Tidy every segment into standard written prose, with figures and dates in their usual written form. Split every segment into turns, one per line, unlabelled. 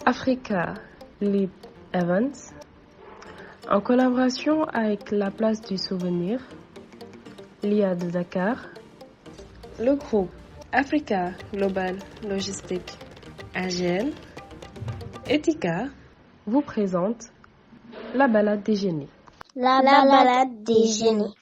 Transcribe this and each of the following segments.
Africa Leap Events, en collaboration avec la Place du Souvenir, l'IA de Dakar, le groupe Africa Global Logistique AGL, Etika, vous présente la balade des génies.
La balade des génies.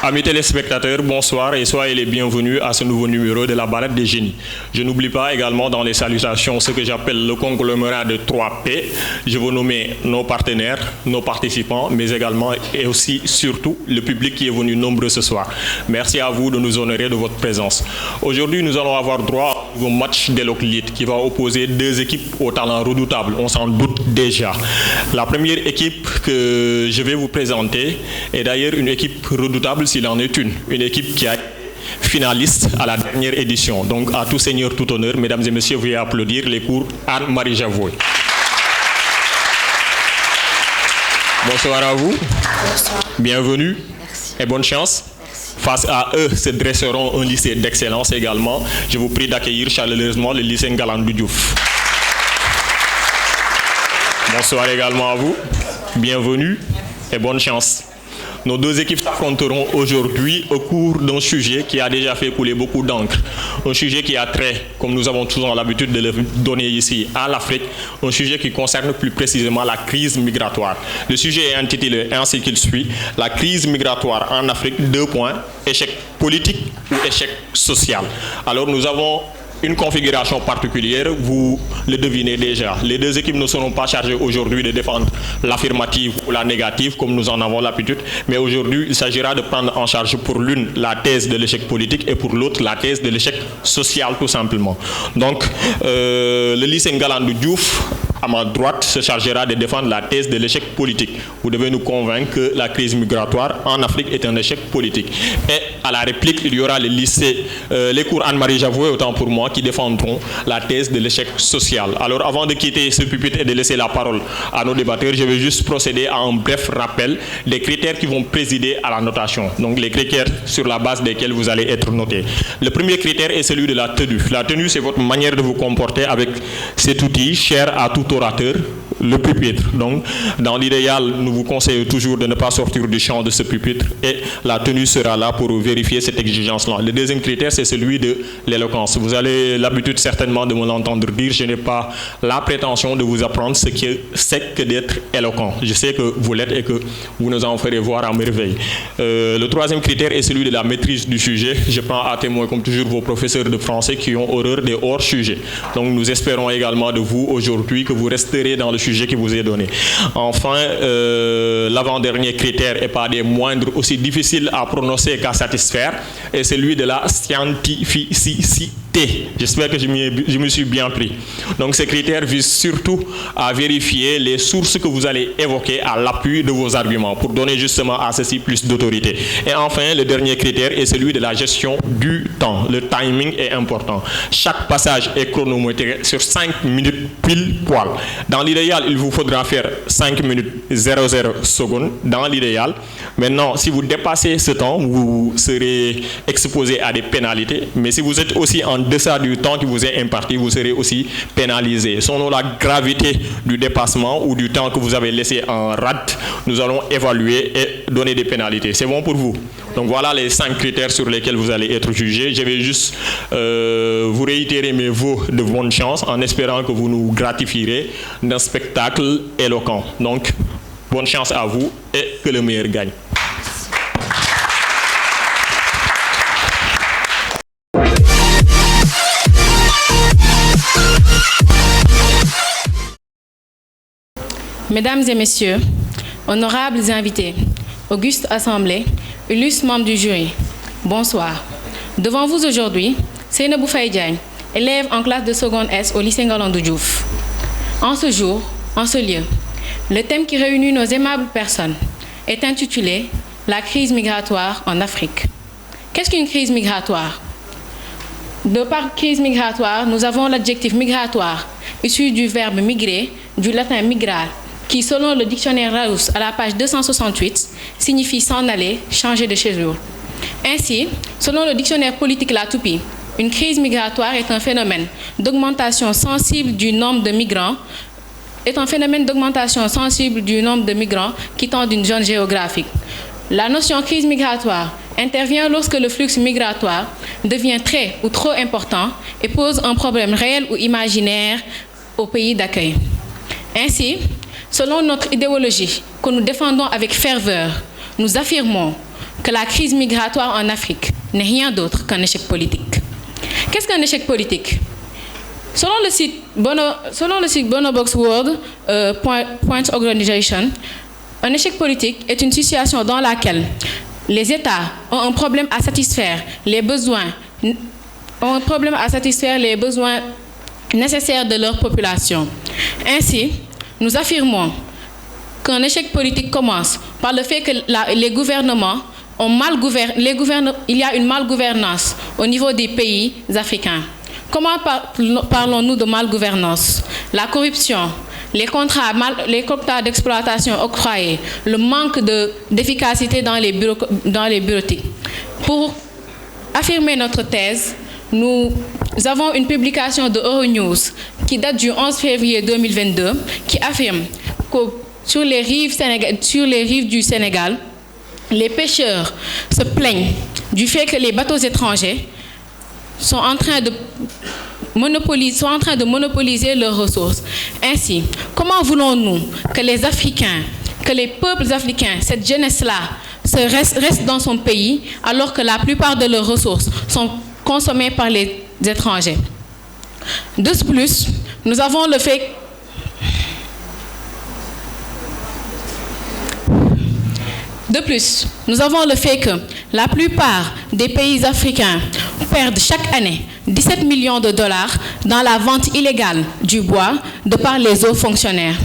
Amis téléspectateurs, bonsoir et soyez les bienvenus à ce nouveau numéro de la balade des génies. Je n'oublie pas également dans les salutations ce que j'appelle le conglomérat de 3P. Je veux nommer nos partenaires, nos participants, mais également et aussi surtout le public qui est venu nombreux ce soir. Merci à vous de nous honorer de votre présence. Aujourd'hui, nous allons avoir droit au match d'Eloclite qui va opposer deux équipes au talent redoutable. On s'en doute déjà. La première équipe que je vais vous présenter est d'ailleurs une équipe redoutable s'il en est une équipe qui a finaliste à la dernière édition. Donc à tout seigneur, tout honneur, mesdames et messieurs, veuillez applaudir les cours Anne-Marie Javoué. Bonsoir à vous.
Bonsoir.
Bienvenue.
Merci.
Et bonne chance.
Merci.
Face à eux se dresseront un lycée d'excellence également. Je vous prie d'accueillir chaleureusement le lycée Ngalandou Diouf. Bonsoir également à vous. Bienvenue et bonne chance. Nos deux équipes s'affronteront aujourd'hui au cours d'un sujet qui a déjà fait couler beaucoup d'encre. Un sujet qui a trait, comme nous avons toujours l'habitude de le donner ici, à l'Afrique. Un sujet qui concerne plus précisément la crise migratoire. Le sujet est intitulé ainsi qu'il suit: la crise migratoire en Afrique, 2 points, échec politique ou échec social. Alors nous avons une configuration particulière, vous le devinez déjà. Les deux équipes ne seront pas chargées aujourd'hui de défendre l'affirmative ou la négative comme nous en avons l'habitude, mais aujourd'hui il s'agira de prendre en charge pour l'une la thèse de l'échec politique et pour l'autre la thèse de l'échec social tout simplement. Donc le lycée Ngalandou Diouf à ma droite se chargera de défendre la thèse de l'échec politique. Vous devez nous convaincre que la crise migratoire en Afrique est un échec politique. Et à la réplique, il y aura les cours Anne-Marie Javoué, autant pour moi, qui défendront la thèse de l'échec social. Alors avant de quitter ce pupitre et de laisser la parole à nos débatteurs, je vais juste procéder à un bref rappel des critères qui vont présider à la notation. Donc les critères sur la base desquels vous allez être noté. Le premier critère est celui de la tenue. La tenue, c'est votre manière de vous comporter avec cet outil cher à tout orateur, le pupitre. Donc, dans l'idéal, nous vous conseillons toujours de ne pas sortir du champ de ce pupitre et la tenue sera là pour vérifier cette exigence-là. Le deuxième critère, c'est celui de l'éloquence. Vous avez l'habitude certainement de me l'entendre dire, je n'ai pas la prétention de vous apprendre ce que c'est que d'être éloquent. Je sais que vous l'êtes et que vous nous en ferez voir à merveille. Le troisième critère est celui de la maîtrise du sujet. Je prends à témoin, comme toujours, vos professeurs de français qui ont horreur des hors-sujets. Donc, nous espérons également de vous aujourd'hui que vous resterez dans le sujet qui vous est donné. Enfin, l'avant-dernier critère, et pas des moindres, aussi difficile à prononcer qu'à satisfaire, est celui de la scientificité. J'espère que je me suis bien pris. Donc, ces critères visent surtout à vérifier les sources que vous allez évoquer à l'appui de vos arguments pour donner justement à ceci plus d'autorité. Et enfin, le dernier critère est celui de la gestion du temps. Le timing est important. Chaque passage est chronométré sur 5 minutes pile poil. Dans l'idéal, il vous faudra faire 5 minutes 00 secondes dans l'idéal. Maintenant, si vous dépassez ce temps, vous serez exposé à des pénalités. Mais si vous êtes aussi en deçà du temps qui vous est imparti, vous serez aussi pénalisé. Selon la gravité du dépassement ou du temps que vous avez laissé en rade, nous allons évaluer et donner des pénalités. C'est bon pour vous? Donc voilà les 5 critères sur lesquels vous allez être jugé. Je vais juste vous réitérer mes vœux de bonne chance en espérant que vous nous gratifierez d'un spectacle éloquent. Donc, bonne chance à vous et que le meilleur gagne.
Mesdames et messieurs, honorables invités, auguste assemblée, illustres membres du jury, bonsoir. Devant vous aujourd'hui, Seynabou Faye Diagne, élève en classe de seconde S au lycée Ngalandou Diouf. En ce jour, en ce lieu, le thème qui réunit nos aimables personnes est intitulé « La crise migratoire en Afrique ». Qu'est-ce qu'une crise migratoire? De par crise migratoire, nous avons l'adjectif migratoire, issu du verbe migrer, du latin migrar, qui, selon le dictionnaire Larousse, à la page 268, signifie s'en aller, changer de césure. Ainsi, selon le dictionnaire politique Latoupi, une crise migratoire est un phénomène d'augmentation sensible du nombre de migrants, quittant d'une zone géographique. La notion crise migratoire intervient lorsque le flux migratoire devient très ou trop important et pose un problème réel ou imaginaire au pays d'accueil. Ainsi, selon notre idéologie que nous défendons avec ferveur, nous affirmons que la crise migratoire en Afrique n'est rien d'autre qu'un échec politique. Qu'est-ce qu'un échec politique? Selon le site Bonobox World Point Organization, un échec politique est une situation dans laquelle les États ont un problème à satisfaire les besoins nécessaires de leur population. Ainsi, nous affirmons qu'un échec politique commence par le fait que les gouvernements il y a une malgouvernance au niveau des pays africains. Comment parlons-nous de malgouvernance? La corruption, les quotas d'exploitation octroyés, le manque d'efficacité dans les bureautiques. Pour affirmer notre thèse, nous avons une publication de Euronews qui date du 11 février 2022 qui affirme que sur les rives du Sénégal, les pêcheurs se plaignent du fait que les bateaux étrangers sont en train de monopoliser leurs ressources. Ainsi, comment voulons-nous que les peuples africains, cette jeunesse-là, restent dans son pays alors que la plupart de leurs ressources sont consommées par les étrangers? De plus, nous avons le fait que la plupart des pays africains perdent chaque année 17 millions de dollars dans la vente illégale du bois de par les hauts fonctionnaires.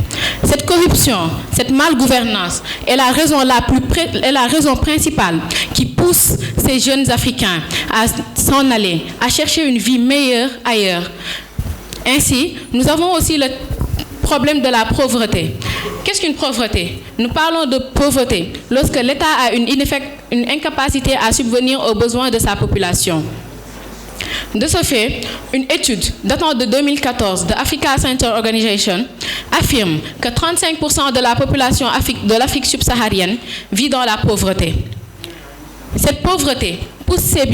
Cette corruption, cette malgouvernance est la raison principale qui pousse ces jeunes Africains à s'en aller, à chercher une vie meilleure ailleurs. Ainsi, nous avons aussi le problème de la pauvreté. Qu'est-ce qu'une pauvreté? Nous parlons de pauvreté lorsque l'État a une incapacité à subvenir aux besoins de sa population. De ce fait, une étude datant de 2014 de Africa Center Organization affirme que 35% de la population de l'Afrique subsaharienne vit dans la pauvreté. Cette pauvreté pousse ces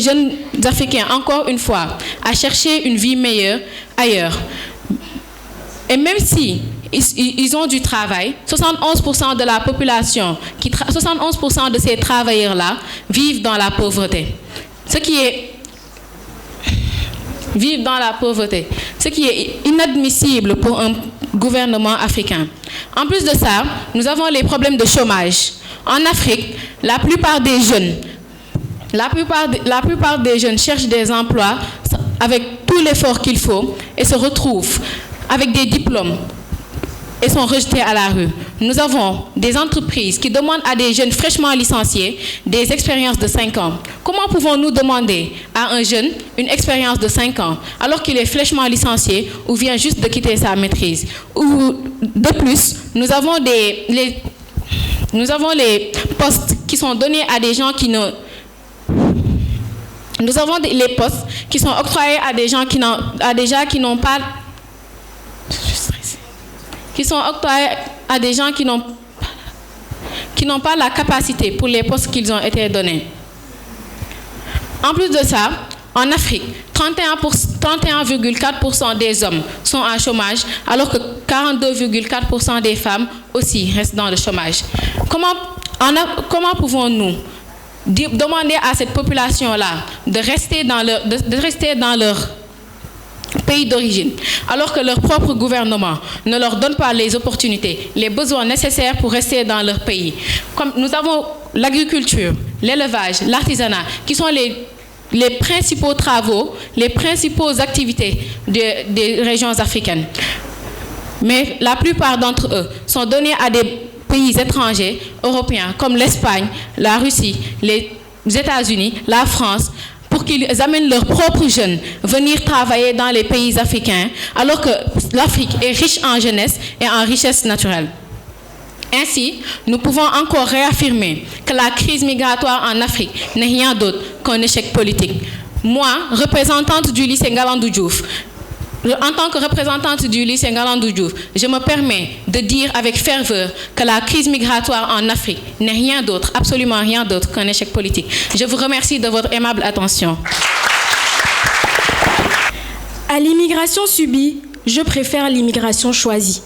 jeunes Africains, encore une fois, à chercher une vie meilleure ailleurs. Et même si ils ont du travail, 71% de la population, 71% de ces travailleurs-là vivent dans la pauvreté. Ce qui est inadmissible pour un gouvernement africain. En plus de ça, nous avons les problèmes de chômage. En Afrique, la plupart des jeunes cherchent des emplois avec tout l'effort qu'il faut et se retrouvent avec des diplômes et sont rejetés à la rue. Nous avons des entreprises qui demandent à des jeunes fraîchement licenciés des expériences de 5 ans. Comment pouvons-nous demander à un jeune une expérience de 5 ans alors qu'il est fraîchement licencié ou vient juste de quitter sa maîtrise? Ou de plus, nous avons les postes qui sont donnés à des gens qui ne... Nous avons les postes qui sont octroyés à des gens qui n'ont pas... qui sont octroyés à des gens qui n'ont pas la capacité pour les postes qu'ils ont été donnés. En plus de ça, en Afrique, 31,4% des hommes sont en chômage, alors que 42,4% des femmes aussi restent dans le chômage. Comment pouvons-nous demander à cette population-là de rester dans leur pays d'origine, alors que leur propre gouvernement ne leur donne pas les opportunités, les besoins nécessaires pour rester dans leur pays? Comme nous avons l'agriculture, l'élevage, l'artisanat, qui sont les principaux travaux, les principales activités des régions africaines. Mais la plupart d'entre eux sont donnés à des pays étrangers, européens, comme l'Espagne, la Russie, les États-Unis, la France, pour qu'ils amènent leurs propres jeunes venir travailler dans les pays africains, alors que l'Afrique est riche en jeunesse et en richesse naturelle. Ainsi, nous pouvons encore réaffirmer que la crise migratoire en Afrique n'est rien d'autre qu'un échec politique. Moi, représentante du lycée Ngalandou Diouf, en tant que représentante du lycée Ngalandou Diouf, je me permets de dire avec ferveur que la crise migratoire en Afrique n'est rien d'autre, absolument rien d'autre qu'un échec politique. Je vous remercie de votre aimable attention.
À l'immigration subie, je préfère l'immigration choisie.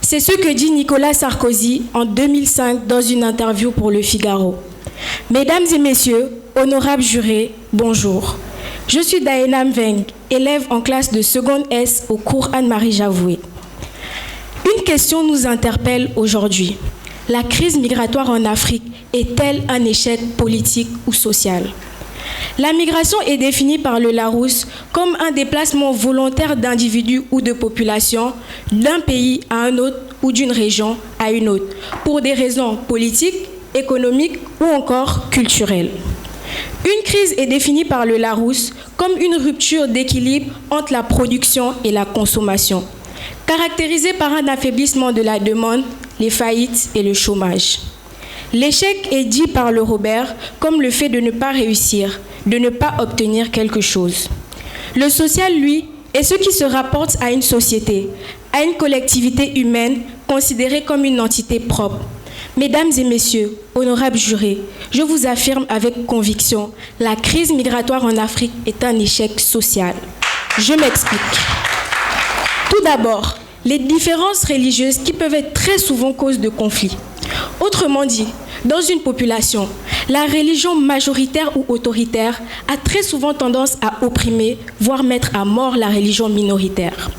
C'est ce que dit Nicolas Sarkozy en 2005 dans une interview pour Le Figaro. Mesdames et messieurs, honorables jurés, bonjour. Je suis Daena Mveng, élève en classe de seconde S au cours Anne-Marie Javoué. Une question nous interpelle aujourd'hui. La crise migratoire en Afrique est-elle un échec politique ou social ? La migration est définie par le Larousse comme un déplacement volontaire d'individus ou de populations d'un pays à un autre ou d'une région à une autre, pour des raisons politiques, économiques ou encore culturelles. Une crise est définie par le Larousse comme une rupture d'équilibre entre la production et la consommation, caractérisée par un affaiblissement de la demande, les faillites et le chômage. L'échec est dit par le Robert comme le fait de ne pas réussir, de ne pas obtenir quelque chose. Le social, lui, est ce qui se rapporte à une société, à une collectivité humaine considérée comme une entité propre. Mesdames et messieurs, honorables jurés, je vous affirme avec conviction, la crise migratoire en Afrique est un échec social. Je m'explique. Tout d'abord, les différences religieuses qui peuvent être très souvent cause de conflits. Autrement dit, dans une population, la religion majoritaire ou autoritaire a très souvent tendance à opprimer, voire mettre à mort la religion minoritaire.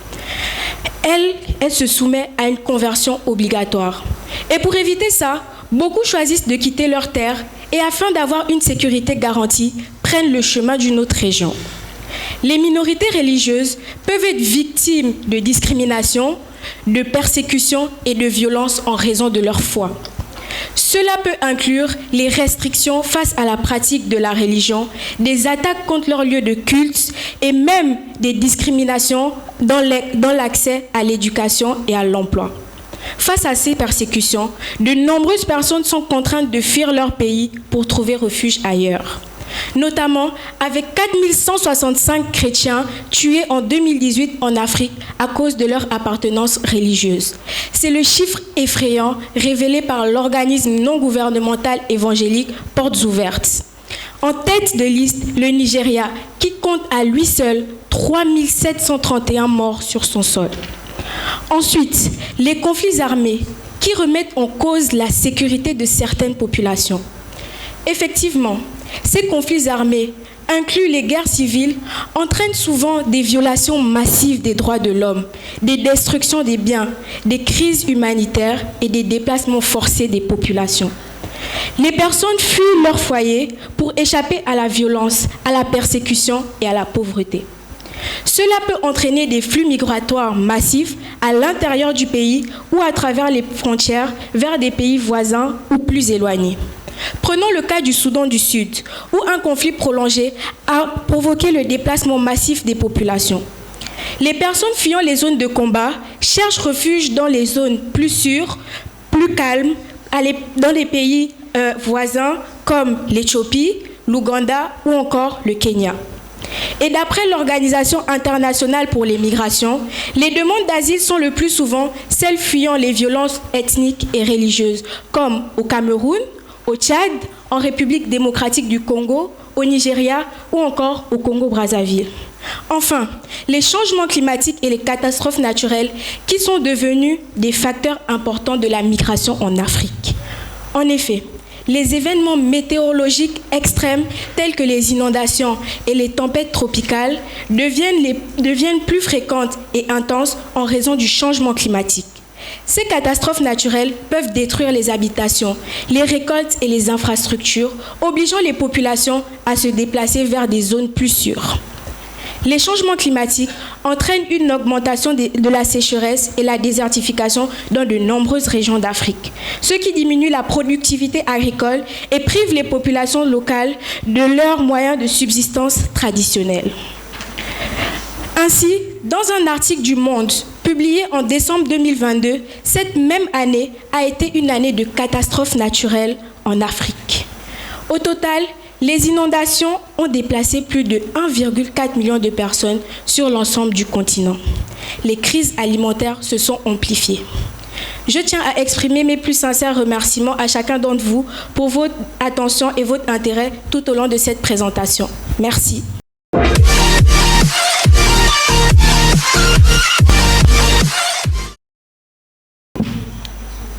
Elle se soumet à une conversion obligatoire. Et pour éviter ça, beaucoup choisissent de quitter leur terre et afin d'avoir une sécurité garantie, prennent le chemin d'une autre région. Les minorités religieuses peuvent être victimes de discrimination, de persécution et de violence en raison de leur foi. Cela peut inclure les restrictions face à la pratique de la religion, des attaques contre leur lieu de culte et même des discriminations dans l'accès à l'éducation et à l'emploi. Face à ces persécutions, de nombreuses personnes sont contraintes de fuir leur pays pour trouver refuge ailleurs. Notamment avec 4165 chrétiens tués en 2018 en Afrique à cause de leur appartenance religieuse. C'est le chiffre effrayant révélé par l'organisme non gouvernemental évangélique Portes Ouvertes. En tête de liste, le Nigeria, qui compte à lui seul 3731 morts sur son sol. Ensuite, les conflits armés qui remettent en cause la sécurité de certaines populations. Effectivement, ces conflits armés incluent les guerres civiles, entraînent souvent des violations massives des droits de l'homme, des destructions des biens, des crises humanitaires et des déplacements forcés des populations. Les personnes fuient leur foyer pour échapper à la violence, à la persécution et à la pauvreté. Cela peut entraîner des flux migratoires massifs à l'intérieur du pays ou à travers les frontières vers des pays voisins ou plus éloignés. Prenons le cas du Soudan du Sud, où un conflit prolongé a provoqué le déplacement massif des populations. Les personnes fuyant les zones de combat cherchent refuge dans les zones plus sûres, plus calmes, dans les pays voisins comme l'Éthiopie, l'Ouganda ou encore le Kenya. Et d'après l'Organisation internationale pour les migrations, les demandes d'asile sont le plus souvent celles fuyant les violences ethniques et religieuses, comme au Cameroun, au Tchad, en République démocratique du Congo, au Nigeria ou encore au Congo-Brazzaville. Enfin, les changements climatiques et les catastrophes naturelles qui sont devenus des facteurs importants de la migration en Afrique. En effet, les événements météorologiques extrêmes tels que les inondations et les tempêtes tropicales deviennent plus fréquentes et intenses en raison du changement climatique. Ces catastrophes naturelles peuvent détruire les habitations, les récoltes et les infrastructures, obligeant les populations à se déplacer vers des zones plus sûres. Les changements climatiques entraînent une augmentation de la sécheresse et la désertification dans de nombreuses régions d'Afrique, ce qui diminue la productivité agricole et prive les populations locales de leurs moyens de subsistance traditionnels. Ainsi, dans un article du Monde publié en décembre 2022, cette même année a été une année de catastrophes naturelles en Afrique. Au total, les inondations ont déplacé plus de 1,4 million de personnes sur l'ensemble du continent. Les crises alimentaires se sont amplifiées. Je tiens à exprimer mes plus sincères remerciements à chacun d'entre vous pour votre attention et votre intérêt tout au long de cette présentation. Merci.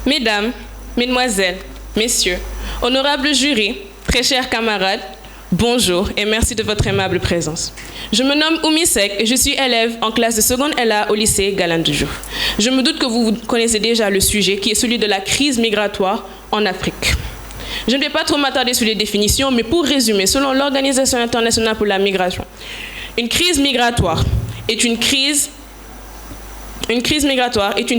Mesdames, Mesdemoiselles, Messieurs, honorables jurys, très chers camarades, bonjour et merci de votre aimable présence. Je me nomme Oumi Seck et je suis élève en classe de seconde LA au lycée Galandou Diouf. Je me doute que vous connaissez déjà le sujet qui est celui de la crise migratoire en Afrique. Je ne vais pas trop m'attarder sur les définitions, mais pour résumer, selon l'Organisation internationale pour la migration, une crise migratoire est une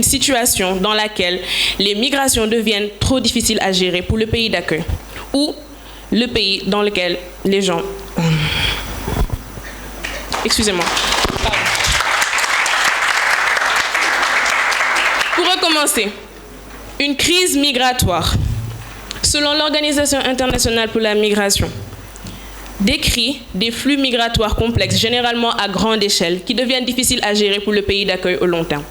situation dans laquelle les migrations deviennent trop difficiles à gérer pour le pays d'accueil ou le pays dans lequel les gens... Excusez-moi. Pardon. Pour recommencer, une crise migratoire, selon l'Organisation internationale pour la migration, décrit des flux migratoires complexes, généralement à grande échelle, qui deviennent difficiles à gérer pour le pays d'accueil au long terme.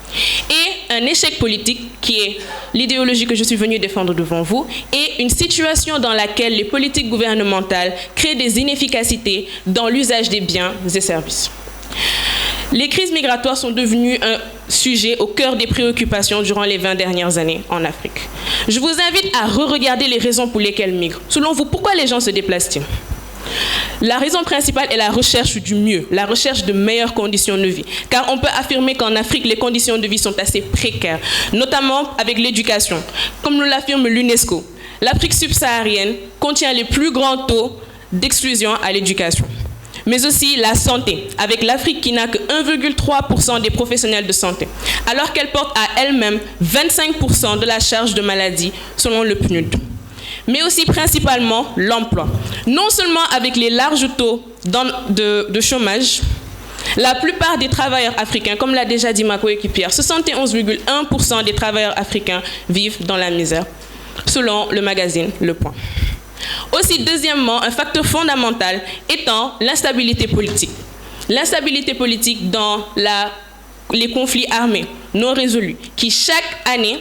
Et un échec politique, qui est l'idéologie que je suis venue défendre devant vous, et une situation dans laquelle les politiques gouvernementales créent des inefficacités dans l'usage des biens et services. Les crises migratoires sont devenues un sujet au cœur des préoccupations durant les 20 dernières années en Afrique. Je vous invite à re-regarder les raisons pour lesquelles migrent. Selon vous, pourquoi les gens se déplacent-ils ? La raison principale est la recherche du mieux, la recherche de meilleures conditions de vie. Car on peut affirmer qu'en Afrique, les conditions de vie sont assez précaires, notamment avec l'éducation. Comme nous l'affirme l'UNESCO, l'Afrique subsaharienne contient les plus grands taux d'exclusion à l'éducation. Mais aussi la santé, avec l'Afrique qui n'a que 1,3% des professionnels de santé, alors qu'elle porte à elle-même 25% de la charge de maladie selon le PNUD. Mais aussi principalement l'emploi. Non seulement avec les larges taux de chômage, la plupart des travailleurs africains, comme l'a déjà dit ma coéquipière, 71,1% des travailleurs africains vivent dans la misère, selon le magazine Le Point. Aussi, deuxièmement, un facteur fondamental étant l'instabilité politique. L'instabilité politique dans les conflits armés non résolus, qui chaque année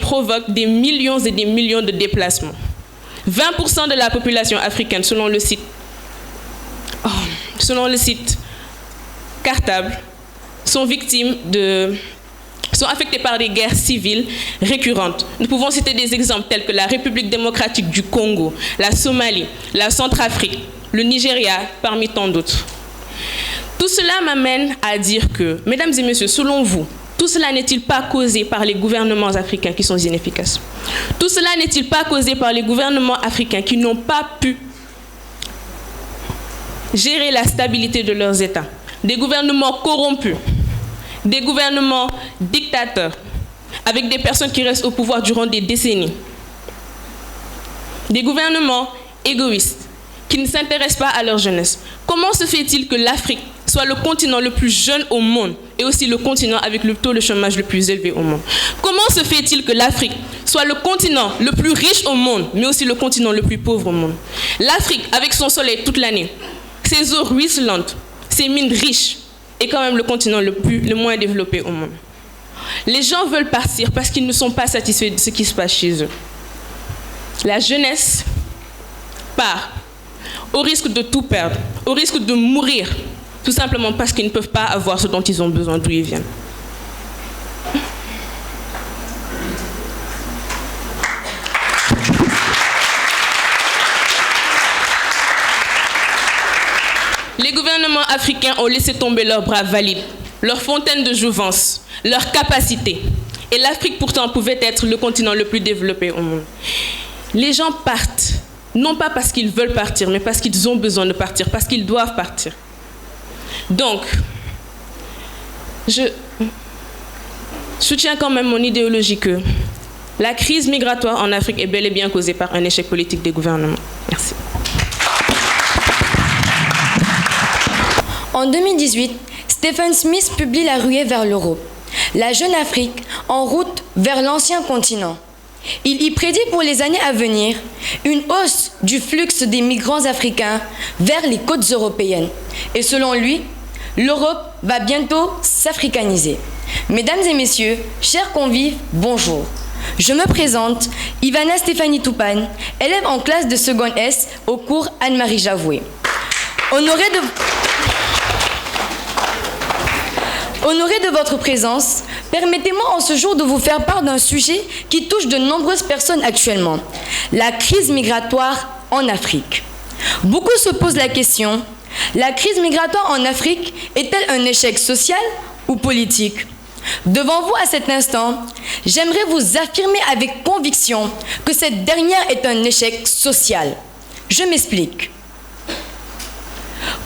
provoque des millions et des millions de déplacements. 20% de la population africaine, selon le site Cartable, sont affectés par des guerres civiles récurrentes. Nous pouvons citer des exemples tels que la République démocratique du Congo, la Somalie, la Centrafrique, le Nigeria, parmi tant d'autres. Tout cela m'amène à dire que, mesdames et messieurs, selon vous, tout cela n'est-il pas causé par les gouvernements africains qui sont inefficaces? Tout cela n'est-il pas causé par les gouvernements africains qui n'ont pas pu gérer la stabilité de leurs États? Des gouvernements corrompus, des gouvernements dictateurs, avec des personnes qui restent au pouvoir durant des décennies. Des gouvernements égoïstes, qui ne s'intéressent pas à leur jeunesse. Comment se fait-il que l'Afrique soit le continent le plus jeune au monde et aussi le continent avec le taux de chômage le plus élevé au monde? Comment se fait-il que l'Afrique soit le continent le plus riche au monde, mais aussi le continent le plus pauvre au monde? L'Afrique, avec son soleil toute l'année, ses eaux ruisselantes, ses mines riches, est quand même le continent le moins développé au monde. Les gens veulent partir parce qu'ils ne sont pas satisfaits de ce qui se passe chez eux. La jeunesse part au risque de tout perdre, au risque de mourir, tout simplement parce qu'ils ne peuvent pas avoir ce dont ils ont besoin d'où ils viennent. Les gouvernements africains ont laissé tomber leurs bras valides leur fontaine de jouvence, leur capacité. Et l'Afrique pourtant pouvait être le continent le plus développé au monde. Les gens partent, non pas parce qu'ils veulent partir, mais parce qu'ils ont besoin de partir, parce qu'ils doivent partir. Donc, je soutiens quand même mon idéologie que la crise migratoire en Afrique est bel et bien causée par un échec politique des gouvernements. Merci.
En 2018, Stephen Smith publie La ruée vers l'Europe, la jeune Afrique en route vers l'ancien continent. Il y prédit pour les années à venir une hausse du flux des migrants africains vers les côtes européennes. Et selon lui, l'Europe va bientôt s'africaniser. Mesdames et messieurs, chers convives, bonjour. Je me présente, Ivana Stéphanie Toupane, élève en classe de seconde S au cours Anne-Marie Javoué. Honoré de votre présence, permettez-moi en ce jour de vous faire part d'un sujet qui touche de nombreuses personnes actuellement, la crise migratoire en Afrique. Beaucoup se posent la question, la crise migratoire en Afrique est-elle un échec social ou politique ? Devant vous à cet instant, j'aimerais vous affirmer avec conviction que cette dernière est un échec social. Je m'explique.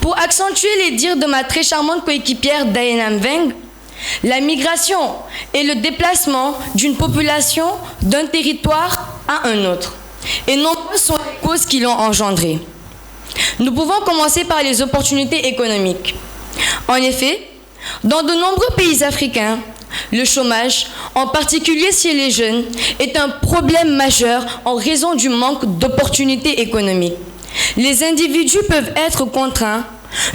Pour accentuer les dires de ma très charmante coéquipière Diana Mveng, la migration est le déplacement d'une population d'un territoire à un autre. Et nombreuses sont les causes qui l'ont engendré. Nous pouvons commencer par les opportunités économiques. En effet, dans de nombreux pays africains, le chômage, en particulier chez les jeunes, est un problème majeur en raison du manque d'opportunités économiques. Les individus peuvent être contraints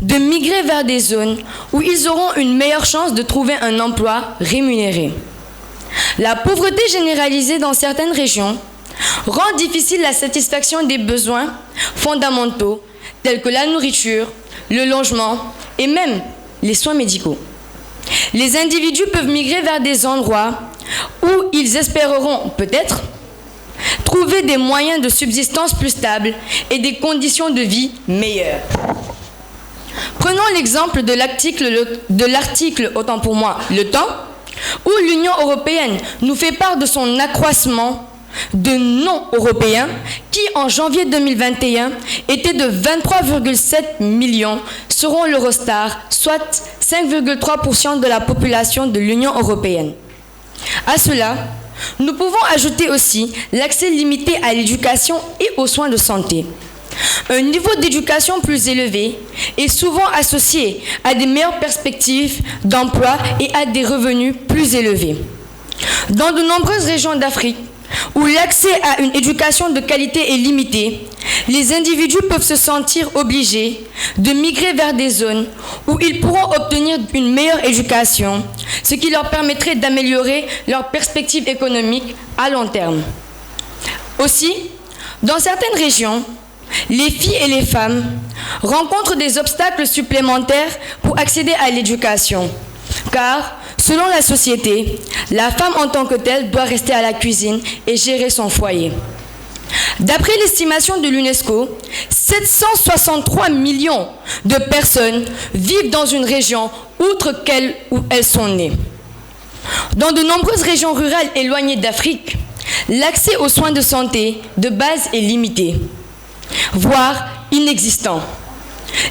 de migrer vers des zones où ils auront une meilleure chance de trouver un emploi rémunéré. La pauvreté généralisée dans certaines régions rend difficile la satisfaction des besoins fondamentaux tels que la nourriture, le logement et même les soins médicaux. Les individus peuvent migrer vers des endroits où ils espéreront peut-être trouver des moyens de subsistance plus stables et des conditions de vie meilleures. Prenons l'exemple de l'article, autant pour moi, Le Temps, où l'Union européenne nous fait part de son accroissement de non-européens qui, en janvier 2021, étaient de 23,7 millions, selon l'Eurostar, soit 5,3% de la population de l'Union européenne. À cela, nous pouvons ajouter aussi l'accès limité à l'éducation et aux soins de santé. Un niveau d'éducation plus élevé est souvent associé à des meilleures perspectives d'emploi et à des revenus plus élevés. Dans de nombreuses régions d'Afrique, où l'accès à une éducation de qualité est limité, les individus peuvent se sentir obligés de migrer vers des zones où ils pourront obtenir une meilleure éducation, ce qui leur permettrait d'améliorer leurs perspectives économiques à long terme. Aussi, dans certaines régions, les filles et les femmes rencontrent des obstacles supplémentaires pour accéder à l'éducation, car selon la société, la femme en tant que telle doit rester à la cuisine et gérer son foyer. D'après l'estimation de l'UNESCO, 763 millions de personnes vivent dans une région outre qu'elle où elles sont nées. Dans de nombreuses régions rurales éloignées d'Afrique, l'accès aux soins de santé de base est limité, voire inexistant.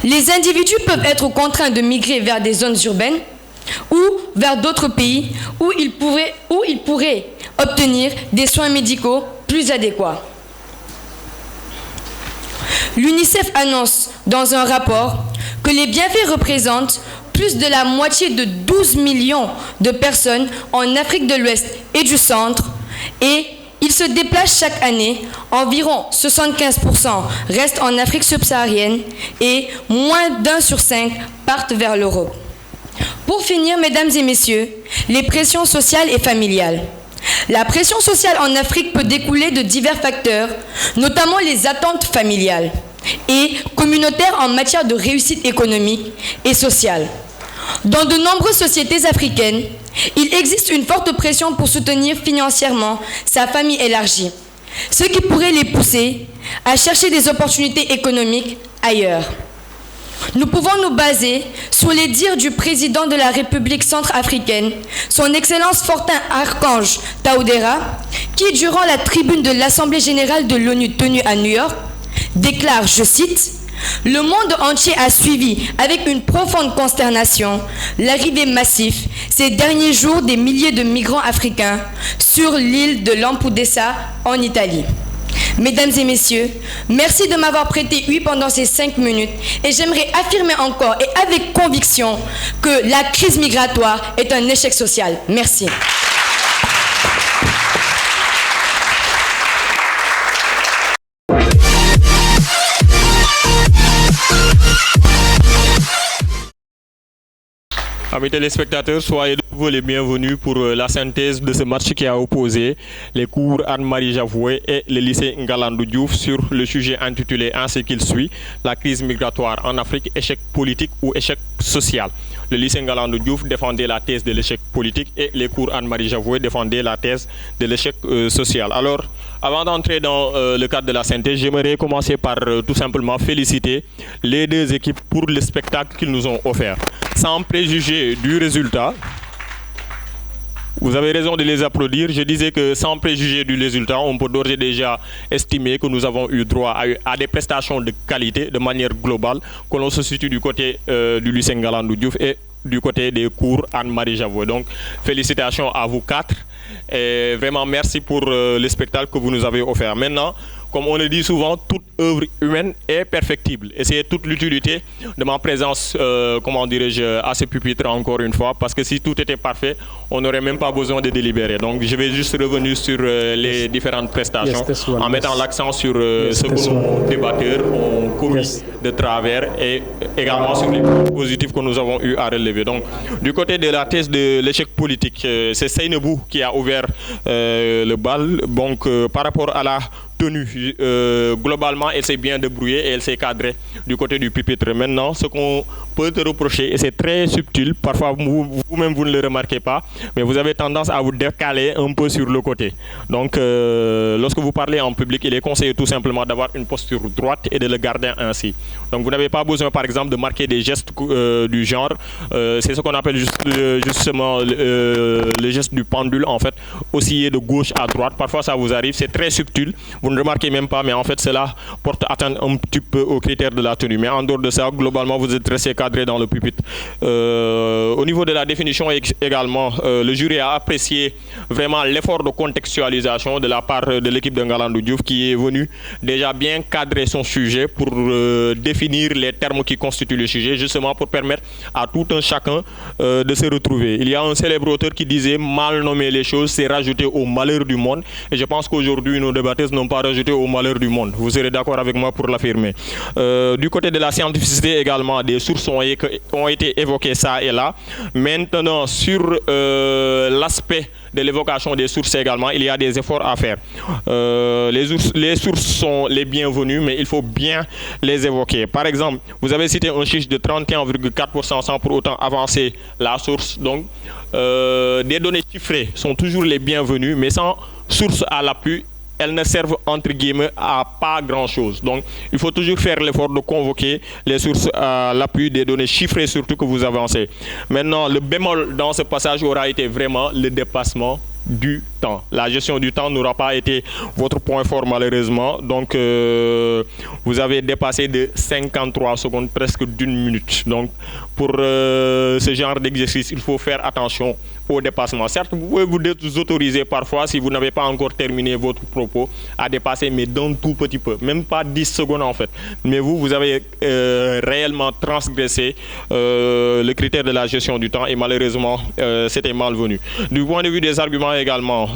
Les individus peuvent être contraints de migrer vers des zones urbaines ou vers d'autres pays où ils pourraient obtenir des soins médicaux plus adéquats. L'UNICEF annonce dans un rapport que les bienfaits représentent plus de la moitié de 12 millions de personnes en Afrique de l'Ouest et du Centre, et ils se déplacent chaque année, environ 75% restent en Afrique subsaharienne et moins d'1 sur 5 partent vers l'Europe. Pour finir, mesdames et messieurs, les pressions sociales et familiales. La pression sociale en Afrique peut découler de divers facteurs, notamment les attentes familiales et communautaires en matière de réussite économique et sociale. Dans de nombreuses sociétés africaines, il existe une forte pression pour soutenir financièrement sa famille élargie, ce qui pourrait les pousser à chercher des opportunités économiques ailleurs. Nous pouvons nous baser sur les dires du président de la République centrafricaine, son Excellence Fortin Archange Touadéra, qui, durant la tribune de l'Assemblée générale de l'ONU tenue à New York, déclare, je cite, « Le monde entier a suivi avec une profonde consternation l'arrivée massive ces derniers jours des milliers de migrants africains sur l'île de Lampedusa en Italie. » Mesdames et messieurs, merci de m'avoir prêté ouïe pendant ces 5 minutes et j'aimerais affirmer encore et avec conviction que la crise migratoire est un échec social. Merci.
Amis téléspectateurs, soyez de nouveau les bienvenus pour la synthèse de ce match qui a opposé les cours Anne-Marie Javoué et le lycée Ngalandou Diouf sur le sujet intitulé ainsi qu'il suit, la crise migratoire en Afrique, échec politique ou échec social. Le lycée Ngalandou Diouf défendait la thèse de l'échec politique et les cours Anne-Marie Javoué défendaient la thèse de l'échec social. Alors, avant d'entrer dans le cadre de la synthèse, j'aimerais commencer par tout simplement féliciter les deux équipes pour le spectacle qu'ils nous ont offert. Sans préjuger du résultat, vous avez raison de les applaudir. Je disais que sans préjuger du résultat, on peut d'ores et déjà estimer que nous avons eu droit à des prestations de qualité de manière globale, que l'on se situe du côté du lycée Ngalandou Diouf et du côté des cours Anne-Marie Javoué. Donc, félicitations à vous quatre et vraiment merci pour le spectacle que vous nous avez offert. Maintenant, comme on le dit souvent, toute œuvre humaine est perfectible. Et c'est toute l'utilité de ma présence, comment dirais-je, à ce pupitre encore une fois. Parce que si tout était parfait, on n'aurait même pas besoin de délibérer. Donc je vais juste revenir sur les différentes prestations en mettant l'accent sur ce que nos débatteurs ont commis de travers et également sur les points positifs que nous avons eu à relever. Donc du côté de la thèse de l'échec politique, c'est Seynebou qui a ouvert le bal. Donc par rapport à la tenue, globalement, elle s'est bien débrouillée et elle s'est cadrée du côté du pupitre. Maintenant, ce qu'on peut te reprocher, et c'est très subtil, parfois vous-même vous ne le remarquez pas, mais vous avez tendance à vous décaler un peu sur le côté. Donc, lorsque vous parlez en public, il est conseillé tout simplement d'avoir une posture droite et de le garder ainsi. Donc, vous n'avez pas besoin, par exemple, de marquer des gestes du genre. C'est ce qu'on appelle justement le geste du pendule, en fait, osciller de gauche à droite. Parfois, ça vous arrive, c'est très subtil. Vous ne remarquez même pas, mais en fait, cela porte atteinte un petit peu aux critères de la tenue. Mais en dehors de ça, globalement, vous êtes resté cadré dans le pupitre. Au niveau de la définition également, le jury a apprécié vraiment l'effort de contextualisation de la part de l'équipe de Ngalandou Diouf qui est venue déjà bien cadrer son sujet pour définir les termes qui constituent le sujet, justement pour permettre à tout un chacun de se retrouver. Il y a un célèbre auteur qui disait « Mal nommer les choses, c'est rajouter au malheur du monde ». Et je pense qu'aujourd'hui, nos débatteurs n'ont pas rajouté au malheur du monde. Vous serez d'accord avec moi pour l'affirmer. Du côté de la scientificité également, des sources ont été évoquées ça et là. Maintenant, sur l'aspect de l'évocation des sources également, il y a des efforts à faire. Les sources sont les bienvenues, mais il faut bien les évoquer. Par exemple, vous avez cité un chiffre de 31,4% sans pour autant avancer la source. Donc, des données chiffrées sont toujours les bienvenues, mais sans source à l'appui, elles ne servent entre guillemets à pas grand-chose. Donc, il faut toujours faire l'effort de convoquer les sources à l'appui des données chiffrées, surtout que vous avancez. Maintenant, le bémol dans ce passage aura été vraiment le dépassement du temps. La gestion du temps n'aura pas été votre point fort malheureusement. Donc, vous avez dépassé de 53 secondes, presque d'une minute. Donc, pour ce genre d'exercice, il faut faire attention au dépassement. Certes, vous pouvez vous autoriser parfois, si vous n'avez pas encore terminé votre propos, à dépasser, mais d'un tout petit peu. Même pas 10 secondes en fait. Mais vous avez réellement transgressé le critère de la gestion du temps et malheureusement, c'était malvenu. Du point de vue des arguments également,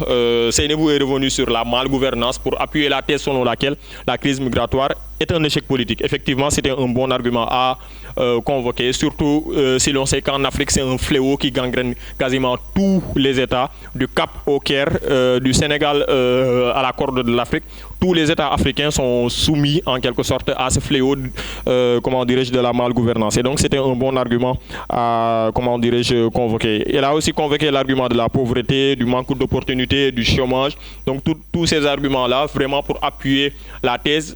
Seynebou est revenu sur la malgouvernance pour appuyer la thèse selon laquelle la crise migratoire est un échec politique. Effectivement, c'était un bon argument à convoquer, surtout si l'on sait qu'en Afrique, c'est un fléau qui gangrène quasiment tous les États, du Cap au Caire, du Sénégal à la Corne de l'Afrique. Tous les États africains sont soumis en quelque sorte à ce fléau, comment dirais-je, de la malgouvernance. Et donc, c'était un bon argument à, comment dirais-je, convoquer. Il a aussi convoqué l'argument de la pauvreté, du manque d'opportunités, du chômage. Donc, tous ces arguments-là, vraiment pour appuyer la thèse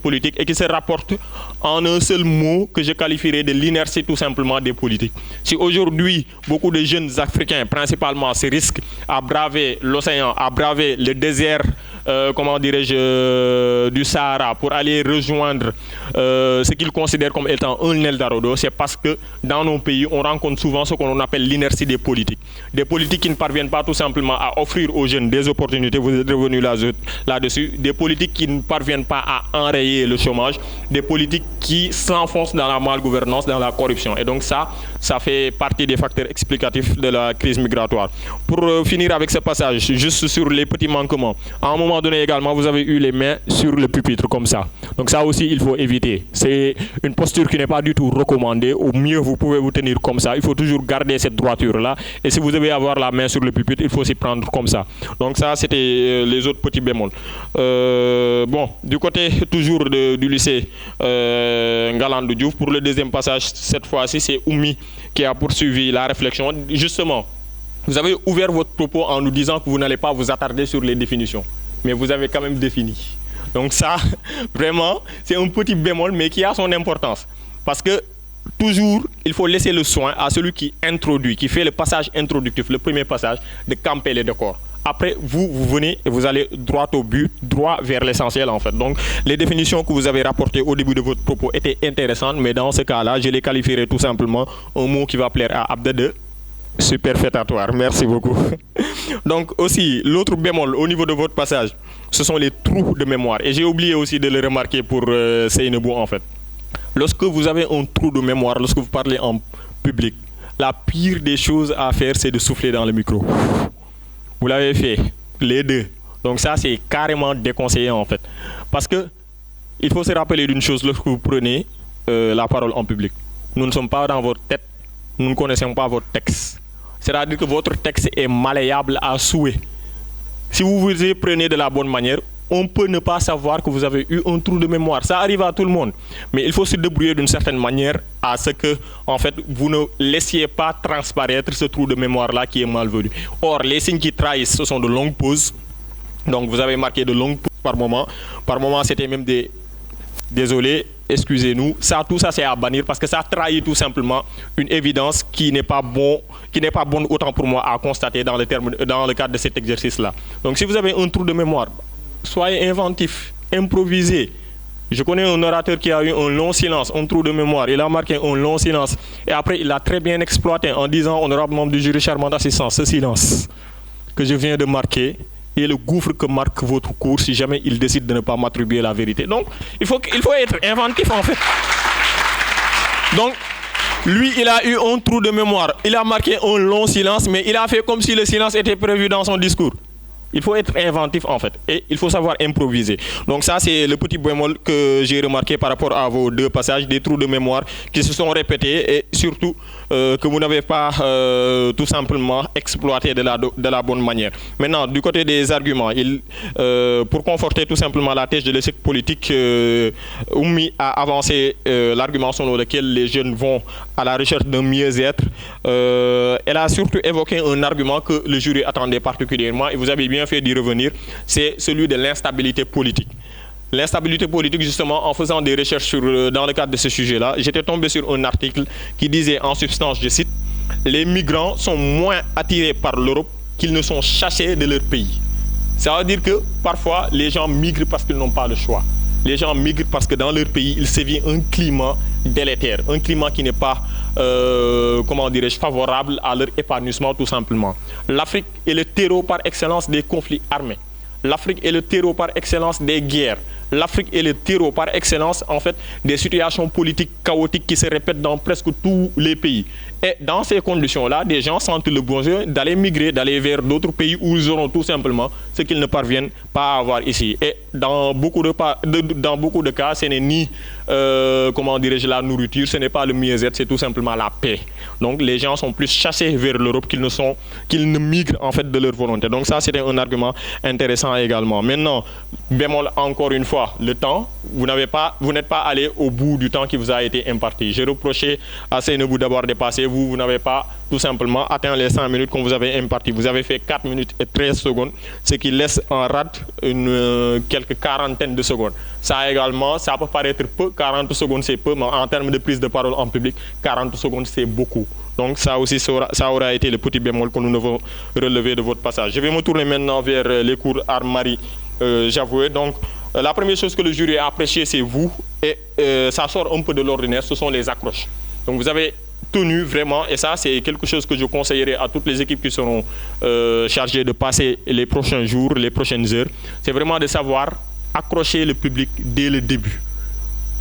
politique et qui se rapporte en un seul mot que je qualifierais de l'inertie tout simplement des politiques. Si aujourd'hui, beaucoup de jeunes Africains, principalement, se risquent à braver l'océan, à braver le désert, du Sahara pour aller rejoindre ce qu'ils considèrent comme étant un Eldorado, c'est parce que dans nos pays, on rencontre souvent ce qu'on appelle l'inertie des politiques. Des politiques qui ne parviennent pas tout simplement à offrir aux jeunes des opportunités, vous êtes revenu là-dessus, des politiques qui ne parviennent pas à enrayer le chômage, des politiques qui s'enfoncent dans la malgouvernance, dans la corruption. Et donc ça fait partie des facteurs explicatifs de la crise migratoire. Pour finir avec ce passage, juste sur les petits manquements, à un moment donné également, vous avez eu les mains sur le pupitre comme ça. Donc ça aussi, il faut éviter. C'est une posture qui n'est pas du tout recommandée. Au mieux, vous pouvez vous tenir comme ça. Il faut toujours garder cette droiture-là. Et si vous devez avoir la main sur le pupitre, il faut s'y prendre comme ça. Donc ça, c'était les autres petits bémols. Bon, du côté toujours du lycée Ngalandou Diouf, pour le deuxième passage, cette fois-ci, c'est Oumi qui a poursuivi la réflexion. Justement, vous avez ouvert votre propos en nous disant que vous n'allez pas vous attarder sur les définitions. Mais vous avez quand même défini. Donc ça, vraiment, c'est un petit bémol, mais qui a son importance. Parce que toujours, il faut laisser le soin à celui qui introduit, qui fait le passage introductif, le premier passage, de camper les décors. Après, vous venez et vous allez droit au but, droit vers l'essentiel en fait. Donc, les définitions que vous avez rapportées au début de votre propos étaient intéressantes, mais dans ce cas-là, je les qualifierai tout simplement un mot qui va plaire à Abda de superfétatoire. Merci beaucoup. Donc aussi, l'autre bémol au niveau de votre passage, ce sont les trous de mémoire. Et j'ai oublié aussi de le remarquer pour Seynebou en fait. Lorsque vous avez un trou de mémoire, lorsque vous parlez en public, la pire des choses à faire, c'est de souffler dans le micro. Vous l'avez fait, les deux. Donc ça, c'est carrément déconseillé en fait. Parce que il faut se rappeler d'une chose lorsque vous prenez la parole en public. Nous ne sommes pas dans votre tête, nous ne connaissons pas votre texte. C'est-à-dire que votre texte est malléable à souhait. Si vous vous y prenez de la bonne manière, on peut ne pas savoir que vous avez eu un trou de mémoire. Ça arrive à tout le monde. Mais il faut se débrouiller d'une certaine manière à ce que, en fait, vous ne laissiez pas transparaître ce trou de mémoire-là qui est malvenu. Or, les signes qui trahissent, ce sont de longues pauses. Donc, vous avez marqué de longues pauses par moment. Par moment, c'était même des... Désolé, excusez-nous. Ça, tout ça, c'est à bannir parce que ça trahit tout simplement une évidence qui n'est pas bonne autant pour moi à constater dans le cadre de cet exercice-là. Donc, si vous avez un trou de mémoire, soyez inventif, improvisez. Je connais un orateur qui a eu un long silence, un trou de mémoire. Il a marqué un long silence. Et après, il l'a très bien exploité en disant, honorable membre du jury, charmant assistant, ce silence que je viens de marquer est le gouffre que marque votre cours si jamais il décide de ne pas m'attribuer la vérité. Donc, il faut être inventif en fait. Donc, lui, il a eu un trou de mémoire. Il a marqué un long silence, mais il a fait comme si le silence était prévu dans son discours. Il faut être inventif en fait et il faut savoir improviser. Donc ça, c'est le petit bémol que j'ai remarqué par rapport à vos deux passages, des trous de mémoire qui se sont répétés et surtout que vous n'avez pas tout simplement exploité de la bonne manière. Maintenant, du côté des arguments, pour conforter tout simplement la thèse de l'échec politique, Oumi a avancé l'argument selon lequel les jeunes vont à la recherche d'un mieux-être. Elle a surtout évoqué un argument que le jury attendait particulièrement et vous avez bien fait d'y revenir, c'est celui de l'instabilité politique. L'instabilité politique, justement, en faisant des recherches dans le cadre de ce sujet-là, j'étais tombé sur un article qui disait en substance, je cite, « Les migrants sont moins attirés par l'Europe qu'ils ne sont chassés de leur pays ». Ça veut dire que parfois, les gens migrent parce qu'ils n'ont pas le choix. Les gens migrent parce que dans leur pays, il sévit un climat délétère, un climat qui n'est pas, favorable à leur épanouissement tout simplement. L'Afrique est le terreau par excellence des conflits armés. L'Afrique est le terreau par excellence des guerres. L'Afrique est le terreau par excellence, en fait, des situations politiques chaotiques qui se répètent dans presque tous les pays. Et dans ces conditions-là, des gens sentent le besoin d'aller migrer, d'aller vers d'autres pays où ils auront tout simplement ce qu'ils ne parviennent pas à avoir ici. Et dans beaucoup de cas, ce n'est ni, la nourriture, ce n'est pas le mieux-être, c'est tout simplement la paix. Donc les gens sont plus chassés vers l'Europe qu'ils ne migrent en fait de leur volonté. Donc ça, c'était un argument intéressant temps également. Maintenant, bémol encore une fois, le temps, vous n'êtes pas allé au bout du temps qui vous a été imparti. J'ai reproché à Seynabou d'avoir dépassé, vous n'avez pas tout simplement atteint les 5 minutes qu'on vous avait imparti. Vous avez fait 4 minutes et 13 secondes, ce qui laisse en rate quelques quarantaine de secondes. Ça également, ça peut paraître peu, 40 secondes c'est peu, mais en termes de prise de parole en public, 40 secondes c'est beaucoup. Donc ça aussi, ça aura été le petit bémol que nous devons relever de votre passage. Je vais me tourner maintenant vers les cours Anne-Marie Javoué. Donc la première chose que le jury a apprécié, c'est vous, et ça sort un peu de l'ordinaire, ce sont les accroches. Donc vous avez tenu vraiment, et ça c'est quelque chose que je conseillerais à toutes les équipes qui seront chargées de passer les prochains jours, les prochaines heures, c'est vraiment de savoir accrocher le public dès le début.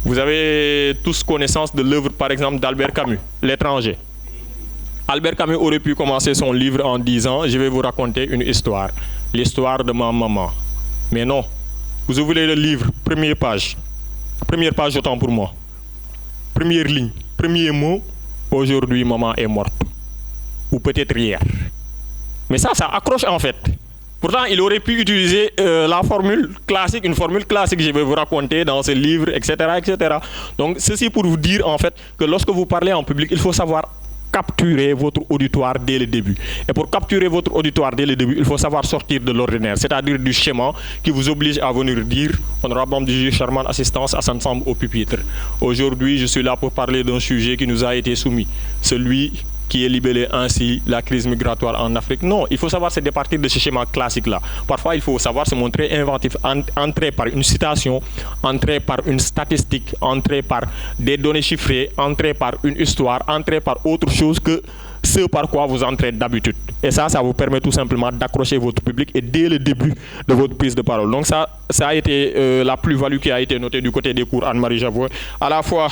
Vous avez tous connaissance de l'œuvre par exemple d'Albert Camus, L'étranger. Albert Camus aurait pu commencer son livre en disant « Je vais vous raconter une histoire, l'histoire de ma maman ». Mais non, vous ouvrez le livre, première page autant pour moi. Première ligne, premier mot, aujourd'hui maman est morte. Ou peut-être hier. Mais ça accroche en fait. Pourtant, il aurait pu utiliser la formule classique, une formule classique, je vais vous raconter dans ce livre, etc., etc. Donc, ceci pour vous dire en fait que lorsque vous parlez en public, il faut savoir capturer votre auditoire dès le début. Et pour capturer votre auditoire dès le début, il faut savoir sortir de l'ordinaire, c'est-à-dire du schéma qui vous oblige à venir dire « Honorable membre du jury, charmante assistance, Hassan Samb au pupitre. Aujourd'hui, je suis là pour parler d'un sujet qui nous a été soumis, celui qui est libellé ainsi la crise migratoire en Afrique. » Non, il faut savoir se départir de ce schéma classique-là. Parfois, il faut savoir se montrer inventif, entrer par une citation, entrer par une statistique, entrer par des données chiffrées, entrer par une histoire, entrer par autre chose que ce par quoi vous entrez d'habitude. Et ça vous permet tout simplement d'accrocher votre public et dès le début de votre prise de parole. Donc ça a été la plus-value qui a été notée du côté des cours Anne-Marie Javoué. À la fois